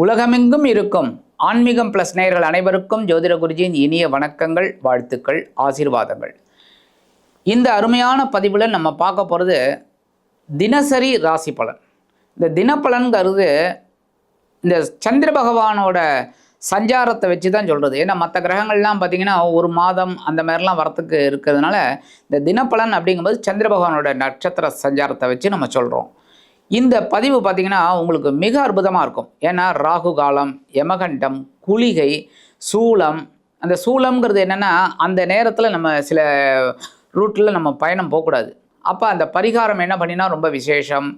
உலகமெங்கும் இருக்கும் ஆன்மீகம் பிளஸ் நேயர்கள் அனைவருக்கும் ஜோதிட குருஜியின் இனிய வணக்கங்கள், வாழ்த்துக்கள், ஆசீர்வாதங்கள். இந்த அருமையான பதிவில் நம்ம பார்க்க போகிறது தினசரி ராசி பலன். இந்த தினப்பலன்கிறது இந்த சந்திர பகவானோட சஞ்சாரத்தை வச்சு தான் சொல்கிறது. ஏன்னா மற்ற கிரகங்கள்லாம் பார்த்திங்கன்னா ஒரு மாதம் அந்த மாதிரிலாம் வரத்துக்கு இருக்கிறதுனால இந்த தினப்பலன் அப்படிங்கும்போது சந்திர பகவானோட நட்சத்திர சஞ்சாரத்தை வச்சு நம்ம சொல்கிறோம். இந்த பதிவு பார்த்திங்கன்னா உங்களுக்கு மிக அற்புதமாக இருக்கும். ஏன்னா ராகு காலம், யமகண்டம், குளிகை, சூலம். அந்த சூலம்ங்கிறது என்னென்னா அந்த நேரத்தில் நம்ம சில ரூட்டில் நம்ம பயணம் போகக்கூடாது. அப்போ அந்த பரிகாரம் என்ன பண்ணினா ரொம்ப விசேஷம்.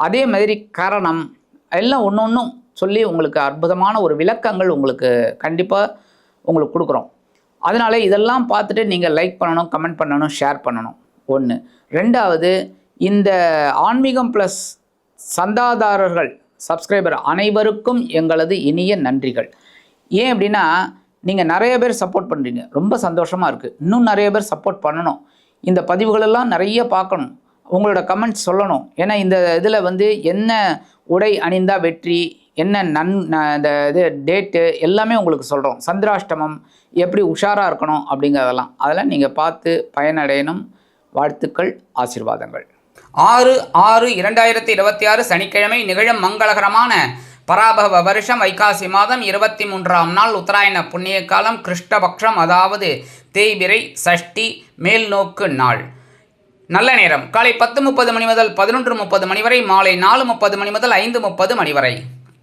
அதே மாதிரி கரணம் எல்லாம் ஒன்று ஒன்றும் சொல்லி உங்களுக்கு அற்புதமான ஒரு விளக்கங்கள் உங்களுக்கு கண்டிப்பாக உங்களுக்கு கொடுக்குறோம். அதனால் இதெல்லாம் பார்த்துட்டு நீங்கள் லைக் பண்ணணும், கமெண்ட் பண்ணணும், ஷேர் பண்ணணும். ஒன்று. ரெண்டாவது, இந்த ஆன்மீகம் ப்ளஸ் சந்தாதாரர்கள், சப்ஸ்கிரைபர் அனைவருக்கும் எங்களது இனிய நன்றிகள். ஏன் அப்படின்னா நீங்கள் நிறைய பேர் சப்போர்ட் பண்ணுறீங்க, ரொம்ப சந்தோஷமாக இருக்குது. இன்னும் நிறைய பேர் சப்போர்ட் பண்ணணும். இந்த பதிவுகளெல்லாம் நிறைய பார்க்கணும், உங்களோட கமெண்ட்ஸ் சொல்லணும். ஏன்னா இந்த இதில் என்ன உடை அணிந்தால் வெற்றி, என்ன இந்த இது டேட்டு எல்லாமே உங்களுக்கு சொல்கிறோம். சந்திராஷ்டமம் எப்படி உஷாராக இருக்கணும் அப்படிங்கிறதெல்லாம் அதெல்லாம் நீங்கள் பார்த்து பயனடையணும். வாழ்த்துக்கள், ஆசீர்வாதங்கள். 6/6/2026 சனிக்கிழமை நிகழும் மங்களகரமான பராபவ வருஷம் வைகாசி மாதம் 23ஆம் நாள் உத்தராயண புண்ணிய காலம் கிருஷ்ணபக்ஷம், அதாவது தேய்பிரை சஷ்டி மேல்நோக்கு நாள். நல்ல நேரம் காலை 10:30 மணி முதல் 11:30 மணி வரை, மாலை 4:30 மணி முதல் 5:30 மணி வரை.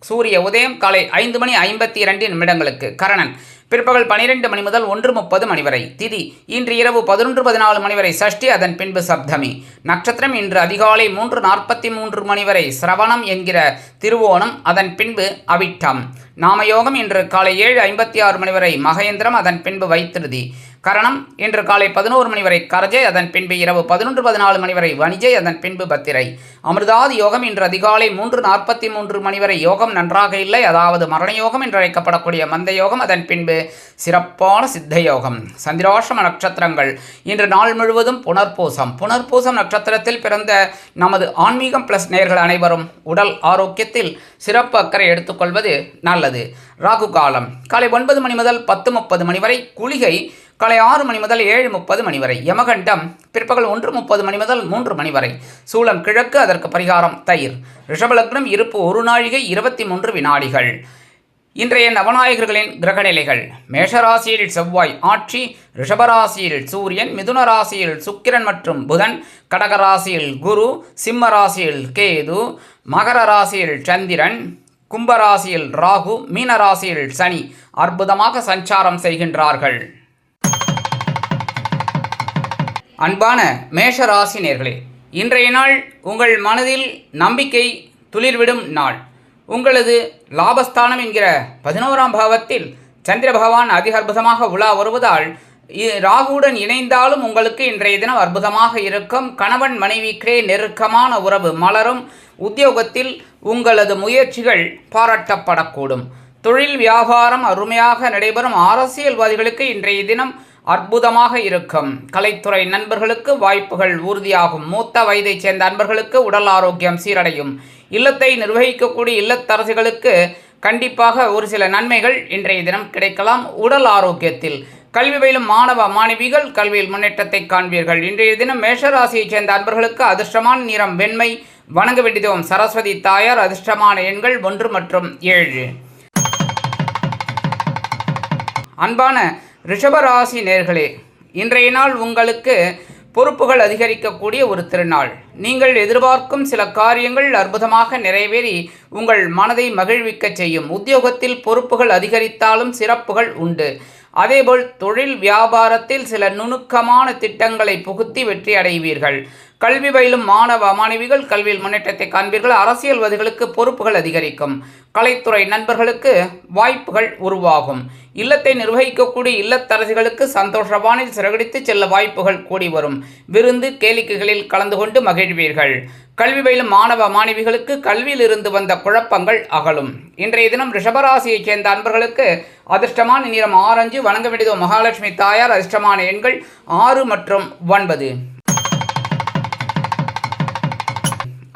சூரிய உதயம் காலை 5:52 கரணன் பிற்பகல் 12 மணி முதல் 1:30 மணி வரை. திதி இன்று இரவு 11:14 மணி வரை சஷ்டி, அதன் பின்பு சப்தமி. நட்சத்திரம் இன்று அதிகாலை 3:43 மணி வரை சிரவணம் என்கிற திருவோணம், அதன் பின்பு அவிட்டம். நாமயோகம் இன்று காலை 7:56 மணி வரை மகேந்திரம், அதன் பின்பு வைத்திருதி. கரணம் இன்று காலை 11 மணி வரை கரஜை, அதன் பின்பு இரவு 11:14 மணி வரை வணிஜை, அதன் பின்பு பத்திரை. அமிர்தாதி யோகம் இன்று அதிகாலை 3:43 மணி வரை. யோகம் நன்றாக இல்லை, அதாவது மரண யோகம் என்று அழைக்கப்படக்கூடிய மந்த யோகம், அதன் பின்பு சிறப்பான சித்த யோகம். சந்திராஷ்டம நட்சத்திரங்கள் இன்று நாள் முழுவதும் புனர்பூசம் நட்சத்திரத்தில் பிறந்த நமது ஆன்மீகம் பிளஸ் நேயர்கள் அனைவரும் உடல் ஆரோக்கியத்தில் சிறப்பு அக்கறை எடுத்துக்கொள்வது நல்லது. ராகு காலம் காலை 9 மணி முதல் 10:30 மணி வரை. குளிகை காலை 6 மணி முதல் 7:30 மணி வரை. யமகண்டம் பிற்பகல் 1:30 மணி முதல் 3 மணி வரை. சூலம் கிழக்கு, அதற்கு பரிகாரம் தயிர். ரிஷபலக்னம் இருப்பு 1 நாழிகை 23 வினாடிகள். இன்றைய நவநாயகர்களின் கிரகநிலைகள்: மேஷராசியில் செவ்வாய் ஆட்சி, ரிஷபராசியில் சூரியன், மிதுன ராசியில் சுக்கிரன் மற்றும் புதன், கடகராசியில் குரு, சிம்ம ராசியில் கேது, மகர ராசியில் சந்திரன், கும்பராசியில் ராகு, மீன ராசியில் சனி அற்புதமாக சஞ்சாரம் செய்கின்றார்கள். அன்பான மேஷராசி நேயர்களே, இன்றைய நாள் உங்கள் மனதில் நம்பிக்கை துளிர்விடும் நாள். உங்களது லாபஸ்தானம் என்கிற 11ஆம் பாவத்தில் சந்திர பகவான் அதிக அற்புதமாக உலா வருவதால் ராகுவுடன் இணைந்தாலும் உங்களுக்கு இன்றைய தினம் அற்புதமாக இருக்கும். கணவன் மனைவிக்கே நெருக்கமான உறவு மலரும். உத்தியோகத்தில் உங்களது முயற்சிகள் பாராட்டப்படக்கூடும். தொழில் வியாபாரம் அருமையாக நடைபெறும். அரசியல்வாதிகளுக்கு இன்றைய தினம் அற்புதமாக இருக்கும். கலைத்துறை நண்பர்களுக்கு வாய்ப்புகள் உறுதியாகும். மூத்த வயதைச் சேர்ந்த நண்பர்களுக்கு உடல் ஆரோக்கியம் சீரடையும். இல்லத்தை நிர்வகிக்கக்கூடிய இல்லத்தரசிகளுக்கு கண்டிப்பாக ஒரு சில நன்மைகள் இன்றைய தினம் கிடைக்கலாம். உடல் ஆரோக்கியத்தில் கல்வி பயிலும் மாணவ மாணவிகள் கல்வியில் முன்னேற்றத்தை காண்பீர்கள். இன்றைய தினம் மேஷராசியைச் சேர்ந்த நண்பர்களுக்கு அதிர்ஷ்டமான நிறம் வெண்மை. வணங்க வேண்டியதும் சரஸ்வதி தாயார். அதிர்ஷ்டமான எண்கள் 1 மற்றும் 7. அன்பான ரிஷபராசி நேயர்களே, இன்றைய நாள் உங்களுக்கு பொறுப்புகள் அதிகரிக்கக்கூடிய ஒரு திருநாள். நீங்கள் எதிர்பார்க்கும் சில காரியங்கள் அற்புதமாக நிறைவேறி உங்கள் மனதை மகிழ்விக்க செய்யும். உத்தியோகத்தில் பொறுப்புகள் அதிகரித்தாலும் சிறப்புகள் உண்டு. அதேபோல் தொழில் வியாபாரத்தில் சில நுணுக்கமான திட்டங்களை புகுத்தி வெற்றி அடைவீர்கள். கல்வி பயிலும் மாணவ மாணவிகள் கல்வியில் முன்னேற்றத்தை காண்பீர்கள். அரசியல்வாதிகளுக்கு பொறுப்புகள் அதிகரிக்கும். கலைத்துறை நண்பர்களுக்கு வாய்ப்புகள் உருவாகும். இல்லத்தை நிர்வகிக்கக்கூடிய இல்லத்தரசிகளுக்கு சந்தோஷவானில் சிறகடித்து செல்ல வாய்ப்புகள் கூடி வரும். விருந்து கேளிக்கைகளில் கலந்து கொண்டு மகிழ்வீர்கள். கல்வி பயிலும் மாணவ மாணவிகளுக்கு கல்வியில் இருந்து வந்த குழப்பங்கள் அகலும். இன்றைய தினம் ரிஷபராசியைச் சேர்ந்த அன்பர்களுக்கு அதிர்ஷ்டமான நிறம் ஆரஞ்சு. வணங்க வேண்டியதோ மகாலட்சுமி தாயார். அதிர்ஷ்டமான எண்கள் 6 மற்றும் 9.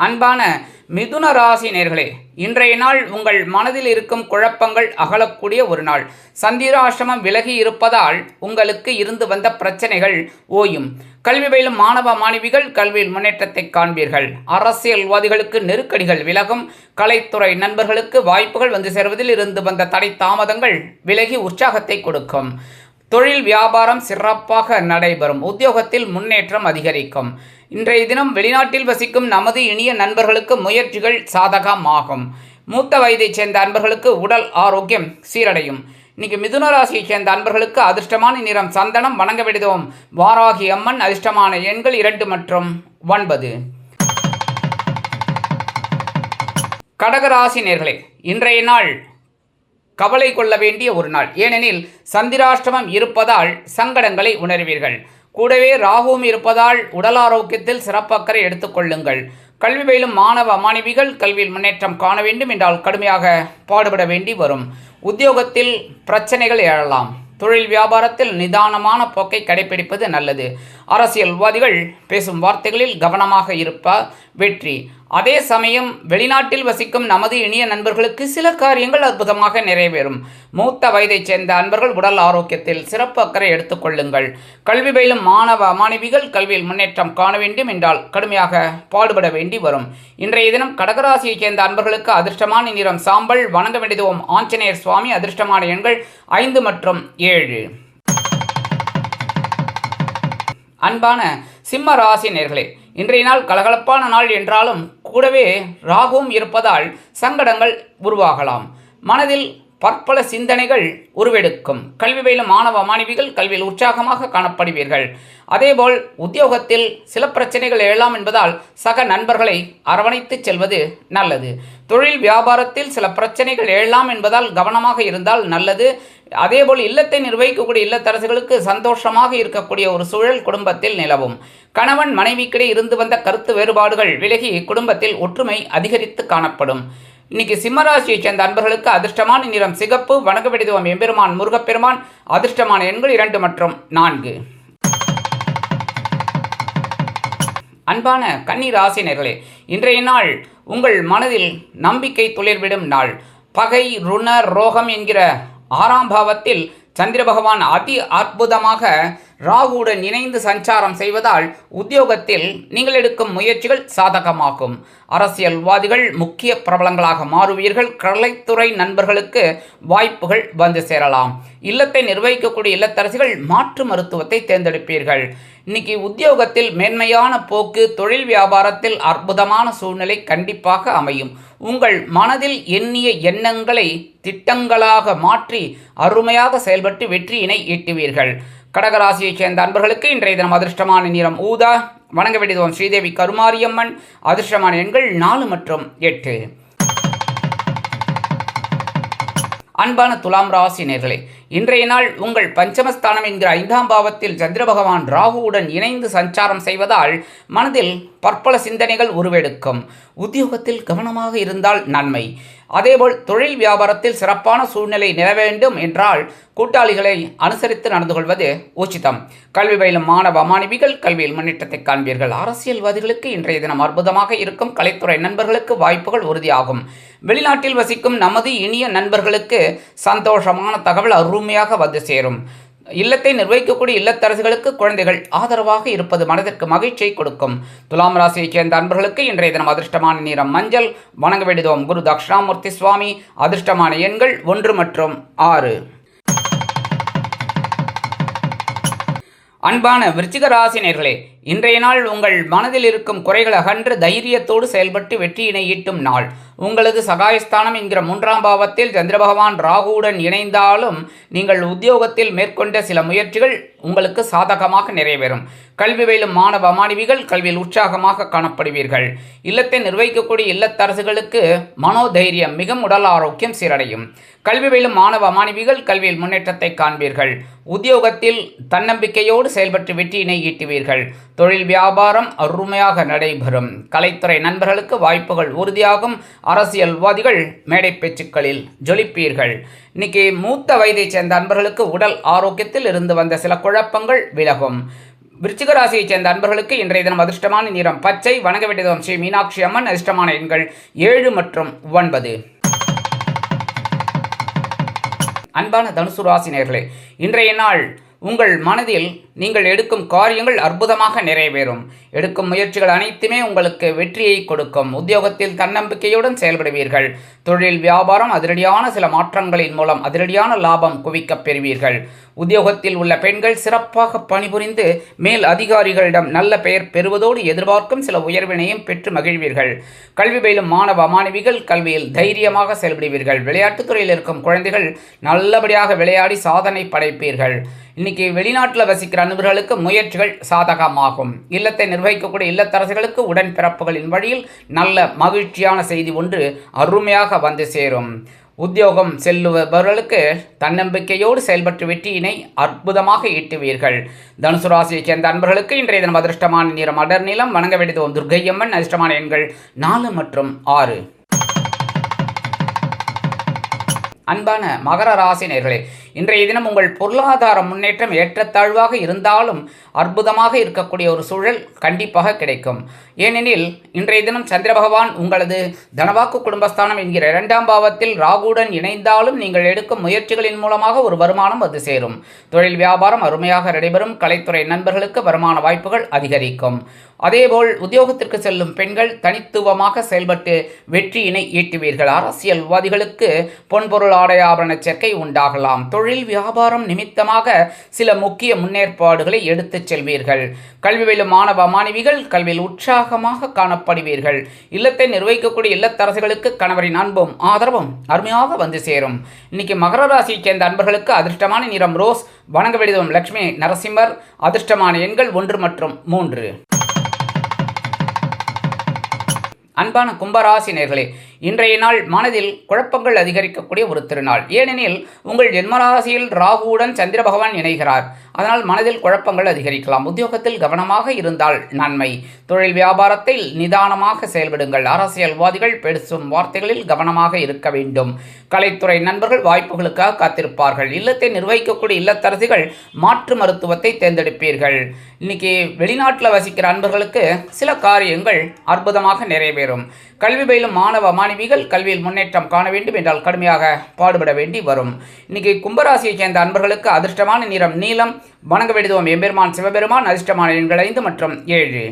அன்பான மிதுன ராசி நேயர்களே, இன்றைய நாள் உங்கள் மனதில் இருக்கும் குழப்பங்கள் அகலக்கூடிய ஒரு நாள். சந்திராஷ்டமம் விலகி இருப்பதால் உங்களுக்கு இருந்து வந்த பிரச்சனைகள் ஓயும். கல்வி பயிலும் மாணவ மாணவிகள் கல்வியில் முன்னேற்றத்தை காண்பீர்கள். அரசியல்வாதிகளுக்கு நெருக்கடிகள் விலகும். கலைத்துறை நண்பர்களுக்கு வாய்ப்புகள் வந்து சேர்வதில் இருந்து வந்த தடை தாமதங்கள் விலகி உற்சாகத்தை கொடுக்கும். தொழில் வியாபாரம் சிறப்பாக நடைபெறும். உத்தியோகத்தில் முன்னேற்றம் அதிகரிக்கும். இன்றைய தினம் வெளிநாட்டில் வசிக்கும் நமது இனிய நண்பர்களுக்கு முயற்சிகள் சாதகமாகும். மூத்த வயதைச் சேர்ந்த அன்பர்களுக்கு உடல் ஆரோக்கியம் சீரடையும். இன்னைக்கு மிதுன ராசியைச் சேர்ந்த அன்பர்களுக்கு அதிர்ஷ்டமான நிறம் சந்தனம். வணங்க வேண்டியதும் வாராகி அம்மன். அதிர்ஷ்டமான எண்கள் 2 மற்றும் 9. கடகராசி நேயர்களே, இன்றைய நாள் கவலை கொள்ள வேண்டிய ஒரு நாள். ஏனெனில் சந்திராஷ்டமம் இருப்பதால் சங்கடங்களை உணர்வீர்கள். கூடவே ராகுவும் இருப்பதால் உடல் ஆரோக்கியத்தில் சிறப்பக்கறை எடுத்துக்கொள்ளுங்கள். கல்வி பயிலும் மாணவ மாணவிகள் கல்வியில் முன்னேற்றம் காண வேண்டும் என்றால் கடுமையாக பாடுபட வேண்டி வரும். உத்தியோகத்தில் பிரச்சனைகள் எழலாம். தொழில் வியாபாரத்தில் நிதானமான போக்கை கடைபிடிப்பது நல்லது. அரசியல்வாதிகள் பேசும் வார்த்தைகளில் கவனமாக இருப்பார். வெற்றி. அதே சமயம் வெளிநாட்டில் வசிக்கும் நமது இனிய நண்பர்களுக்கு சில காரியங்கள் அற்புதமாக நிறைவேறும். மூத்த வயதைச் சேர்ந்த அன்பர்கள் உடல் ஆரோக்கியத்தில் சிறப்பு அக்கறை எடுத்துக்கொள்ளுங்கள். கல்வி பயிலும் மாணவ மாணவிகள் கல்வியில் முன்னேற்றம் காண வேண்டும் என்றால் கடுமையாக பாடுபட வேண்டி வரும். இன்றைய தினம் கடகராசியைச் சேர்ந்த அன்பர்களுக்கு அதிர்ஷ்டமான நிறம் சாம்பல். வணங்க வேண்டியதும் ஆஞ்சநேயர் சுவாமி. அதிர்ஷ்டமான எண்கள் 5 மற்றும் 7. அன்பான சிம்ம ராசி நேயர்களே, இன்றைய நாள் கலகலப்பான நாள் என்றாலும் கூடவே ராகுவும் இருப்பதால் சங்கடங்கள் உருவாகலாம். மனதில் பற்பல சிந்தனைகள் உருவெடுக்கும். கல்வி பயிலும் மாணவ மாணவிகள் கல்வியில் உற்சாகமாக காணப்படுவீர்கள். அதேபோல் உத்தியோகத்தில் சில பிரச்சனைகள் எழலாம் என்பதால் சக நண்பர்களை அரவணைத்து செல்வது நல்லது. தொழில் வியாபாரத்தில் சில பிரச்சனைகள் எழலாம் என்பதால் கவனமாக இருந்தால் நல்லது. அதேபோல் இல்லத்தை நிர்வகிக்கக்கூடிய இல்லத்தரசுகளுக்கு சந்தோஷமாக இருக்கக்கூடிய ஒரு சூழல் குடும்பத்தில் நிலவும். கணவன் மனைவிக்கிடையே இருந்து வந்த கருத்து வேறுபாடுகள் விலகி குடும்பத்தில் ஒற்றுமை அதிகரித்து காணப்படும். இன்னைக்கு சிம்மராசியைச் சேர்ந்த அன்பர்களுக்கு அதிர்ஷ்டமான நிறம் சிகப்பு. வணங்க வேண்டியதும் எம்பெருமான் முருகப்பெருமான். அதிர்ஷ்டமான எண்கள் 2 மற்றும் 4. அன்பான கன்னி ராசி நேயர்களே, இன்றைய நாள் உங்கள் மனதில் நம்பிக்கை துளிர்விடும் நாள். பகை ருண ரோகம் என்கிற 6ஆம் பாவத்தில் சந்திர பகவான் அதி அற்புதமாக ராகுவுடன் இணைந்து சஞ்சாரம் செய்வதால் உத்தியோகத்தில் நீங்கள் எடுக்கும் முயற்சிகள் சாதகமாகும். அரசியல்வாதிகள் முக்கிய பிரபலங்களாக மாறுவீர்கள். கலைத்துறை நண்பர்களுக்கு வாய்ப்புகள் வந்து சேரலாம். இல்லத்தை நிர்வகிக்கக்கூடிய இல்லத்தரசிகள் மாற்று மருத்துவத்தை தேர்ந்தெடுப்பீர்கள். இன்னைக்கு உத்தியோகத்தில் மேன்மையான போக்கு, தொழில் வியாபாரத்தில் அற்புதமான சூழ்நிலை கண்டிப்பாக அமையும். உங்கள் மனதில் எண்ணிய எண்ணங்களை திட்டங்களாக மாற்றி அருமையாக செயல்பட்டு வெற்றியினை ஈட்டுவீர்கள். கடகராசியைச் சேர்ந்த அன்பர்களுக்கு இன்றைய தினம் அதிர்ஷ்டமான நிறம் ஊதா. வணங்க வேண்டியதும் ஸ்ரீதேவி கருமாரியம்மன். அதிர்ஷ்டமான எண்கள் 4 மற்றும் 8. அன்பான துலாம் ராசி நேயர்களே, இன்றைய நாள் உங்கள் பஞ்சமஸ்தானம் என்கிற 5ஆம் பாவத்தில் சந்திர பகவான் ராகுவுடன் இணைந்து சஞ்சாரம் செய்வதால் மனதில் பற்பல சிந்தனைகள் உருவெடுக்கும். உத்தியோகத்தில் கவனமாக இருந்தால் நன்மை. அதேபோல் தொழில் வியாபாரத்தில் சிறப்பான சூழ்நிலை நில வேண்டும் என்றால் கூட்டாளிகளை அனுசரித்து நடந்து கொள்வது உச்சிதம். கல்வி பயிலும் மாணவ மாணவிகள் கல்வியில் முன்னேற்றத்தை காண்பீர்கள். அரசியல்வாதிகளுக்கு இன்றைய தினம் அற்புதமாக இருக்கும். கலைத்துறை நண்பர்களுக்கு வாய்ப்புகள் உறுதியாகும். வெளிநாட்டில் வசிக்கும் நமது இனிய நண்பர்களுக்கு சந்தோஷமான தகவல் அருமையாக வந்து சேரும். இல்லத்தை நிர்வகிக்கக்கூடிய இல்லத்தரசுகளுக்கு குழந்தைகள் ஆதரவாக இருப்பது மனதிற்கு மகிழ்ச்சியை கொடுக்கும். துலாம் ராசியைச் சேர்ந்த அன்பர்களுக்கு இன்றைய தினம் அதிர்ஷ்டமான நிறம் மஞ்சள். வணங்க வேண்டியதும் குரு தட்சிணாமூர்த்தி சுவாமி. அதிர்ஷ்டமான எண்கள் 1 மற்றும் 6. அன்பான விருச்சிக ராசி நேயர்களே, இன்றைய நாள் உங்கள் மனதில் இருக்கும் குறைகள் அகன்று தைரியத்தோடு செயல்பட்டு வெற்றியினை ஈட்டும் நாள். உங்களது சகாயஸ்தானம் என்கிற 3ஆம் பாவத்தில் சந்திர பகவான் ராகுவுடன் இணைந்தாலும் நீங்கள் உத்தியோகத்தில் மேற்கொண்ட சில முயற்சிகள் உங்களுக்கு சாதகமாக நிறைவேறும். கல்வி பயிலும் மாணவ மாணவிகள் கல்வியில் உற்சாகமாக காணப்படுவீர்கள். இல்லத்தை நிர்வகிக்கக்கூடிய இல்லத்தரசுகளுக்கு மனோதைரியம் மிகவும் உடல் ஆரோக்கியம் சீரடையும். கல்வி பயிலும் மாணவ மாணவிகள் கல்வியில் முன்னேற்றத்தை காண்பீர்கள். உத்தியோகத்தில் தன்னம்பிக்கையோடு செயல்பட்டு வெற்றியினை ஈட்டுவீர்கள். தொழில் வியாபாரம் அருமையாக நடைபெறும். கலைத்துறை நண்பர்களுக்கு வாய்ப்புகள் உறுதியாகும். அரசியல்வாதிகள் மேடை பேச்சுக்களில் ஜொலிப்பீர்கள். இன்னைக்கு மூத்த வயதைச் சேர்ந்த அன்பர்களுக்கு உடல் ஆரோக்கியத்தில் இருந்து வந்த சில குழப்பங்கள் விலகும். விருச்சிக ராசியைச் சேர்ந்த அன்பர்களுக்கு இன்றைய தினம் அதிர்ஷ்டமான நிறம் பச்சை. வணங்க வேண்டியதும் ஸ்ரீ மீனாட்சி அம்மன். அதிர்ஷ்டமான எண்கள் 7 மற்றும் 9. அன்பான தனுசு ராசி நேயர்களே, இன்றைய நாள் உங்கள் மனதில் நீங்கள் எடுக்கும் காரியங்கள் அற்புதமாக நிறைவேறும். எடுக்கும் முயற்சிகள் அனைத்துமே உங்களுக்கு வெற்றியை கொடுக்கும். உத்தியோகத்தில் தன்னம்பிக்கையுடன் செயல்படுவீர்கள். தொழில் வியாபாரம் அதிரடியான சில மாற்றங்களின் மூலம் அதிரடியான லாபம் குவிக்கப் பெறுவீர்கள். உத்தியோகத்தில் உள்ள பெண்கள் சிறப்பாக பணிபுரிந்து மேல் அதிகாரிகளிடம் நல்ல பெயர் பெறுவதோடு எதிர்பார்க்கும் சில உயர்வினையும் பெற்று மகிழ்வீர்கள். கல்வி பயிலும் மாணவ மாணவிகள் கல்வியில் தைரியமாக செயல்படுவீர்கள். விளையாட்டுத்துறையில் இருக்கும் குழந்தைகள் நல்லபடியாக விளையாடி சாதனை படைப்பீர்கள். இன்னைக்கு வெளிநாட்டில் வசிக்கிற அன்பர்களுக்கு முயற்சிகள் சாதகமாகும். இல்லத்தை நிர்வகிக்கக்கூடிய இல்லத்தரசிகளுக்கு உடன்பிறப்புகளின் வழியில் நல்ல மகிழ்ச்சியான செய்தி ஒன்று அருமையாக வந்து சேரும். உத்தியோகம் செல்லுபவர்களுக்கு தன்னம்பிக்கையோடு செயல்பட்டு வெற்றியினை அற்புதமாக ஈட்டுவீர்கள். தனுசு ராசியைச் சேர்ந்த அன்பர்களுக்கு இன்றைய தினம் அதிர்ஷ்டமான நிறம் அடர் நிலம். வணங்க வேண்டியது துர்க்கையம்மன். அதிர்ஷ்டமான எண்கள் 4 மற்றும் 6. அன்பான மகர ராசி நேயர்களே, இன்றைய தினம் உங்கள் பொருளாதார முன்னேற்றம் ஏற்றத்தாழ்வாக இருந்தாலும் அற்புதமாக இருக்கக்கூடிய ஒரு சூழல் கண்டிப்பாக கிடைக்கும். ஏனெனில் இன்றைய தினம் சந்திர பகவான் உங்களது தனவாக்கு குடும்பஸ்தானம் என்கிற 2ஆம் பாவத்தில் ராகுடன் இணைந்தாலும் நீங்கள் எடுக்கும் முயற்சிகளின் மூலமாக ஒரு வருமானம் வந்து சேரும். தொழில் வியாபாரம் அருமையாக நடைபெறும். கலைத்துறை நண்பர்களுக்கு வருமான வாய்ப்புகள் அதிகரிக்கும். அதேபோல் உத்தியோகத்திற்கு செல்லும் பெண்கள் தனித்துவமாக செயல்பட்டு வெற்றியினை ஈட்டுவீர்கள். அரசியல்வாதிகளுக்கு பொன்பொருள் ஆடை ஆபரண சேர்க்கை உண்டாகலாம். தொழில் வியாபாரம் நிமித்தமாக சில முக்கிய முன்னேற்பாடுகளை எடுத்துச் செல்வீர்கள். கல்வி பயிலும் மாணவ மாணவிகள் கல்வியில் உற்சாகமாக காணப்படுவீர்கள். இல்லத்தை நிர்வகிக்கக்கூடிய இல்லத்தரசிகளுக்கு கணவரின் அன்பும் ஆதரவும் அருமையாக வந்து சேரும். இன்னைக்கு மகர ராசியைச் சேர்ந்த அன்பர்களுக்கு அதிர்ஷ்டமான நிறம் ரோஸ். வணங்க வேண்டியதும் லட்சுமி நரசிம்மர். அதிர்ஷ்டமான எண்கள் 1 மற்றும் 3. அன்பான கும்பராசி நேயர்களே, இன்றைய நாள் மனதில் குழப்பங்கள் அதிகரிக்கக்கூடிய ஒரு திருநாள். ஏனெனில் உங்கள் ஜென்மராசியில் ராகுவுடன் சந்திர பகவான் இணைகிறார். அதனால் மனதில் குழப்பங்கள் அதிகரிக்கலாம். உத்தியோகத்தில் கவனமாக இருந்தால் நன்மை. தொழில் வியாபாரத்தில் நிதானமாக செயல்படுங்கள். அரசியல்வாதிகள் பேசும் வார்த்தைகளில் கவனமாக இருக்க வேண்டும். கலைத்துறை நண்பர்கள் வாய்ப்புகளுக்காக காத்திருப்பார்கள். இல்லத்தை நிர்வகிக்கக்கூடிய இல்லத்தரசிகள் மாற்று மருத்துவத்தை தேர்ந்தெடுப்பீர்கள். இன்னைக்கு வெளிநாட்டில் வசிக்கிற அன்பர்களுக்கு சில காரியங்கள் அற்புதமாக நிறைவேறும். கல்வி பயிலும் மாணவ மாணவிகள் கல்வியில் முன்னேற்றம் காண வேண்டும் என்றால் கடுமையாக பாடுபட வேண்டி வரும். இன்னைக்கு கும்பராசியைச் சேர்ந்த அன்பர்களுக்கு அதிர்ஷ்டமான நிறம் நீலம். வணங்க வேண்டியதும் எம்பெருமான் சிவபெருமான். அதிர்ஷ்டமான எண்கள் 5 மற்றும் 7.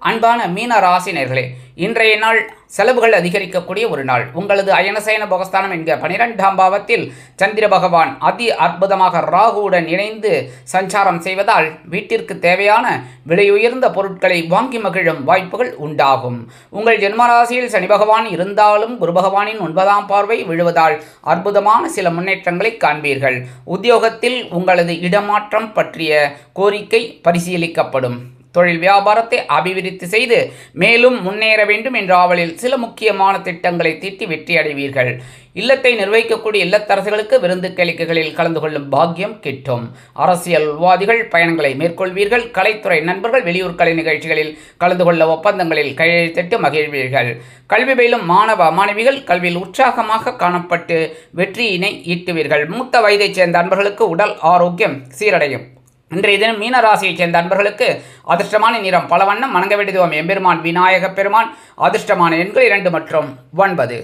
அன்பான மீன ராசி நேயர்களே, இன்றைய நாள் செலவுகள் அதிகரிக்கக்கூடிய ஒரு நாள். உங்களது அயனசயன போகஸ்தானம் என்கிற 12ஆம் பாவத்தில் சந்திர பகவான் அதி அற்புதமாக ராகுவுடன் இணைந்து சஞ்சாரம் செய்வதால் வீட்டிற்கு தேவையான விலையுயர்ந்த பொருட்களை வாங்கி மகிழும் வாய்ப்புகள் உண்டாகும். உங்கள் ஜென்மராசியில் சனி பகவான் இருந்தாலும் குரு பகவானின் 9ஆம் பார்வை விழுவதால் அற்புதமான சில முன்னேற்றங்களை காண்பீர்கள். உத்தியோகத்தில் உங்களது இடமாற்றம் பற்றிய கோரிக்கை பரிசீலிக்கப்படும். தொழில் வியாபாரத்தை அபிவிருத்தி செய்து மேலும் முன்னேற வேண்டும் என்ற ஆவலில் சில முக்கியமான திட்டங்களை தீட்டி வெற்றி அடைவீர்கள். இல்லத்தை நிர்வகிக்கக்கூடிய இல்லத்தரசுகளுக்கு விருந்து கேளிக்கைகளில் கலந்து கொள்ளும் பாக்கியம் கிட்டும். அரசியல்வாதிகள் பயணங்களை மேற்கொள்வீர்கள். கலைத்துறை நண்பர்கள் வெளியூர் கலை நிகழ்ச்சிகளில் கலந்து கொள்ள ஒப்பந்தங்களில் கையெழுத்திட்டு மகிழ்வீர்கள். கல்வி பயிலும் மாணவ மாணவிகள் கல்வியில் உற்சாகமாக காணப்பட்டு வெற்றியினை ஈட்டுவீர்கள். மூத்த வயதைச் சேர்ந்த அன்பர்களுக்கு உடல் ஆரோக்கியம் சீரடையும். இன்றைய தினம் மீன ராசியைச் சேர்ந்த அன்பர்களுக்கு அதிர்ஷ்டமான நிறம் பல வண்ணம். வணங்க வேண்டியதும் எம்பெருமான் விநாயக பெருமான். அதிர்ஷ்டமான எண்கள் 2 மற்றும் 9.